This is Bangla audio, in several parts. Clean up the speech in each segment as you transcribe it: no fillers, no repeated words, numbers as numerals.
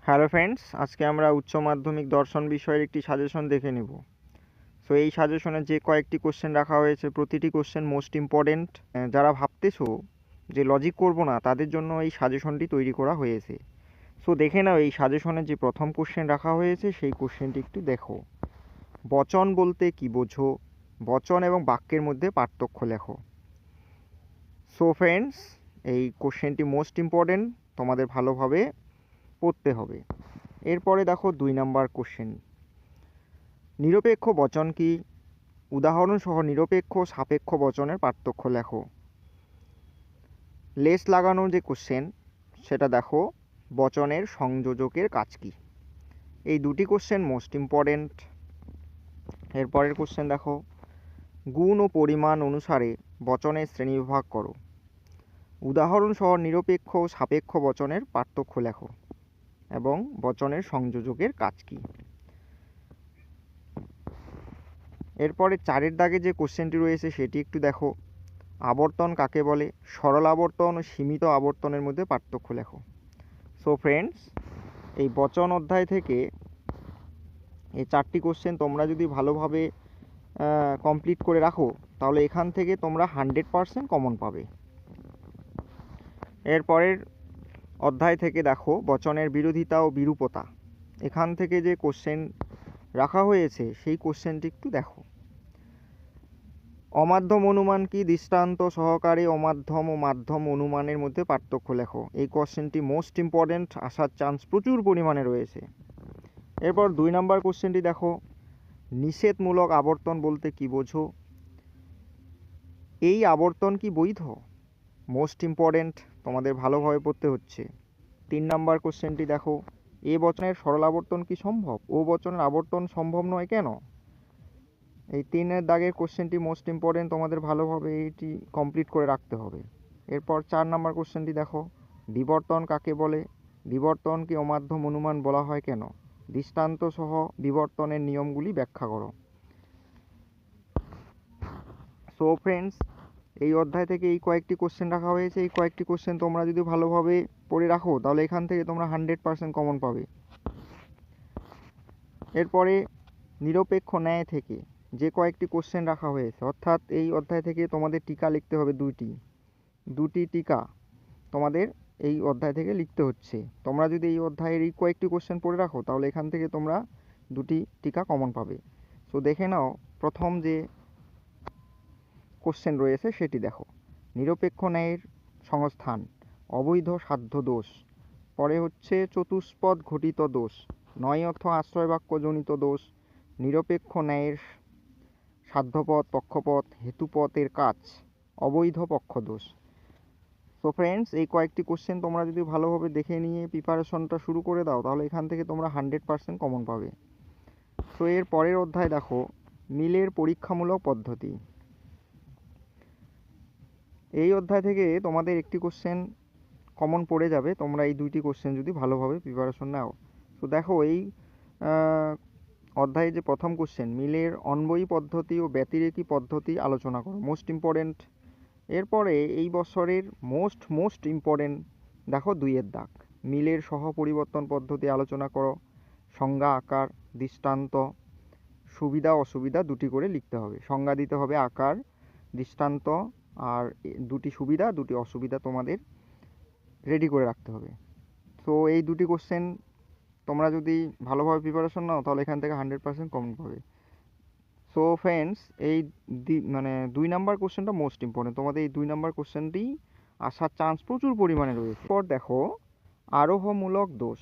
হ্যালো ফ্রেন্ডস, আজকে আমরা উচ্চ মাধ্যমিক দর্শন বিষয়ের একটি সাজেশন দেখে নেব। সো এই সাজেশনে যে কয়েকটি কোশ্চেন রাখা হয়েছে, প্রতিটি কোশ্চেন মোস্ট ইম্পর্ট্যান্ট। যারা ভাবতেছো যে লজিক করব না, তাদের জন্য এই সাজেশনটি তৈরি করা হয়েছে। সো দেখে নাও এই সাজেশনে যে প্রথম কোশ্চেন রাখা হয়েছে সেই কোশ্চেনটি একটু দেখো। বচন বলতে কি বোঝো? বচন এবং বাক্যের মধ্যে পার্থক্য লেখো। সো ফ্রেন্ডস, এই কোশ্চেনটি মোস্ট ইম্পর্ট্যান্ট, তোমাদের ভালোভাবে পড়তে হবে। এরপরে দেখো 2 নাম্বার কোশ্চেন। নিরপেক্ষ বচন কি? উদাহরণসহ নিরপেক্ষ সাপেক্ষ বচনের পার্থক্য লেখো। লেস লাগানোর যে কোশ্চেন সেটা দেখো, বচনের সংযোজকের কাজ কি? এই দুটি কোশ্চেন মোস্ট ইম্পর্ট্যান্ট। এরপরের কোশ্চেন দেখো, গুণ ও পরিমাণ অনুসারে বচনের শ্রেণীবিভাগ করো। উদাহরণসহ নিরপেক্ষ ও সাপেক্ষ বচনের পার্থক্য লেখো এবং বচনের সংযোজকের কাজ কি? এরপরে 4 দাগে যে কোশ্চেনটি রয়েছে সেটি একটু দেখো। আবর্তন কাকে বলে? সরল আবর্তন ও সীমিত আবর্তনের মধ্যে পার্থক্য লেখো। সো ফ্রেন্ডস, এই বচন অধ্যায় থেকে এই 4টি কোশ্চেন তোমরা যদি ভালোভাবে কমপ্লিট করে রাখো, তাহলে এখান থেকে তোমরা 100% কমন পাবে। এরপরের অধ্যায় থেকে দেখো বচনের বিরোধিতা ও বিরূপতা। এখান থেকে যে কোশ্চেন রাখা হয়েছে সেই কোশ্চেনটি একটু দেখো। অমাধ্যম অনুমান কি? দৃষ্টান্ত সহকারে অমাধ্যম ও মাধ্যম অনুমানের মধ্যে পার্থক্য লেখো। এই কোশ্চেনটি মোস্ট ইম্পর্ট্যান্ট, আসার চান্স প্রচুর পরিমাণে রয়েছে। এরপর 2 নাম্বার কোশ্চেনটি দেখো, নিষেধমূলক আবর্তন বলতে কি বোঝো? এই আবর্তন কি বৈধ? মোস্ট ইম্পর্ট্যান্ট, তোমাদের ভালোভাবে পড়তে হচ্ছে। 3 নাম্বার কোশ্চেনটি দেখো, এ বচনের সরল আবর্তন কি সম্ভব? ও বচনের আবর্তন সম্ভব নয় কেন? এই 3 দাগের কোশ্চেনটি মোস্ট ইম্পর্ট্যান্ট, তোমাদের ভালোভাবে এইটি কমপ্লিট করে রাখতে হবে। এরপর 4 নাম্বার কোশ্চেনটি দেখো, বিবর্তন কাকে বলে? বিবর্তনকে অমাধ্যম অনুমান বলা হয় কেন? দৃষ্টান্ত সহ বিবর্তনের নিয়মগুলি ব্যাখ্যা করো। সো ফ্রেন্ডস, এই অধ্যায় থেকে এই কয়েকটি কোশ্চেন রাখা হয়েছে। এই কয়েকটি কোশ্চেন তোমরা যদি ভালোভাবে পড়ে রাখো, তাহলে এখান থেকে তোমরা 100% কমন পাবে। এরপরে নিরপেক্ষ ন্যায় থেকে যে কয়েকটি কোশ্চেন রাখা হয়েছে, অর্থাৎ এই অধ্যায় থেকে তোমাদের টিকা লিখতে হবে দুটি টিকা তোমাদের এই অধ্যায় থেকে লিখতে হচ্ছে। তোমরা যদি এই অধ্যায়ের এই কয়েকটি কোশ্চেন পড়ে রাখো, তাহলে এখান থেকে তোমরা 2টি টিকা কমন পাবে। সো দেখে নাও, প্রথম যে কোশ্চেন রয়েছে সেটি দেখো। নিরপেক্ষ ন্যায়ের সংস্থান, অবৈধ সাধ্য দোষ। পরে হচ্ছে চতুষ্পদ ঘটিত দোষ, নয় অর্থ আশ্রয় বাক্যজনিত দোষ, নিরপেক্ষ ন্যায়ের সাধ্যপদ পক্ষপদ হেতুপদের কাজ, অবৈধ পক্ষদোষ। সো ফ্রেন্ডস, এই কয়েকটি কোশ্চেন তোমরা যদি ভালোভাবে দেখে নিয়ে প্রিপারেশনটা শুরু করে দাও, তাহলে এখান থেকে তোমরা 100% কমন পাবে। সো এর পরের অধ্যায় দেখো, মিলের পরীক্ষামূলক পদ্ধতি। এই অধ্যায় থেকে তোমাদের একটি কোশ্চেন কমন পড়ে যাবে, তোমরা এই 2টি কোশ্চেন যদি ভালোভাবে প্রিপারেশন নাও। তো দেখো, এই অধ্যায়ে যে প্রথম কোশ্চেন, মিলের অন্বয়ী পদ্ধতি ও ব্যতিরেকী পদ্ধতি আলোচনা করো। Most important. এরপরে এই বছরের মোস্ট ইম্পর্ট্যান্ট দেখো 2 দাগ, মিলের সহ পরিবর্তন পদ্ধতি আলোচনা করো। সংজ্ঞা, আকার, দৃষ্টান্ত, সুবিধা অসুবিধা 2টি করে লিখতে হবে। সংজ্ঞা দিতে হবে, আকার, দৃষ্টান্ত, আর 2টি সুবিধা 2টি অসুবিধা তোমাদের রেডি করে রাখতে হবে। তো এই 2টি কোশ্চেন তোমরা যদি ভালোভাবে প্রিপারেশন নাও, তাহলে এখান থেকে 100% কমন পাবে। সো ফ্রেন্ডস, এই 2 নাম্বার কোশ্চেনটা মোস্ট ইম্পর্টেন্ট, তোমাদের এই 2 নাম্বার কোশ্চেনটি আসার চান্স প্রচুর পরিমাণে রয়েছে। পর দেখো, আরোহমূলক দোষ।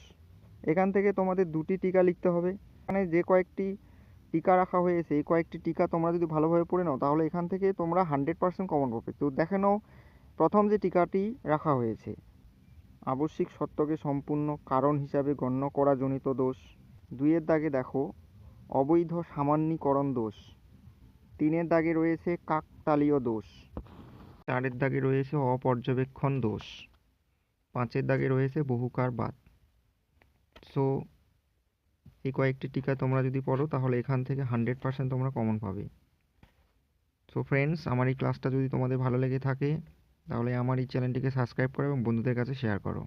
এখান থেকে তোমাদের 2টি টিকা লিখতে হবে। এখানে যে কয়েকটি টিকা রাখা হয়েছে, এই কয়েকটি টিকা তোমরা যদি ভালোভাবে পড়ে নাও, তাহলে এখান থেকে তোমরা 100% কমন পাবে। তো দেখে নাও, প্রথম যে টিকাটি রাখা হয়েছে, আবশ্যিক সত্যকে সম্পূর্ণ কারণ হিসাবে গণ্য করা জনিত দোষ। 2 দাগে দেখো, অবৈধ সামান্যীকরণ দোষ। 3 দাগে রয়েছে কাকতালীয় দোষ। 4 দাগে রয়েছে অপর্যবেক্ষণ দোষ। 5 দাগে রয়েছে বহুকারবাদ। সো এই কয়েকটি টিকা তোমরা যদি পড়ো, তাহলে এখান থেকে 100% তোমরা কমন পাবে। সো ফ্রেন্ডস, আমার এই ক্লাসটা যদি তোমাদের ভালো লেগে থাকে, তাহলে আমার এই চ্যানেলটিকে সাবস্ক্রাইব করো এবং বন্ধুদের কাছে শেয়ার করো।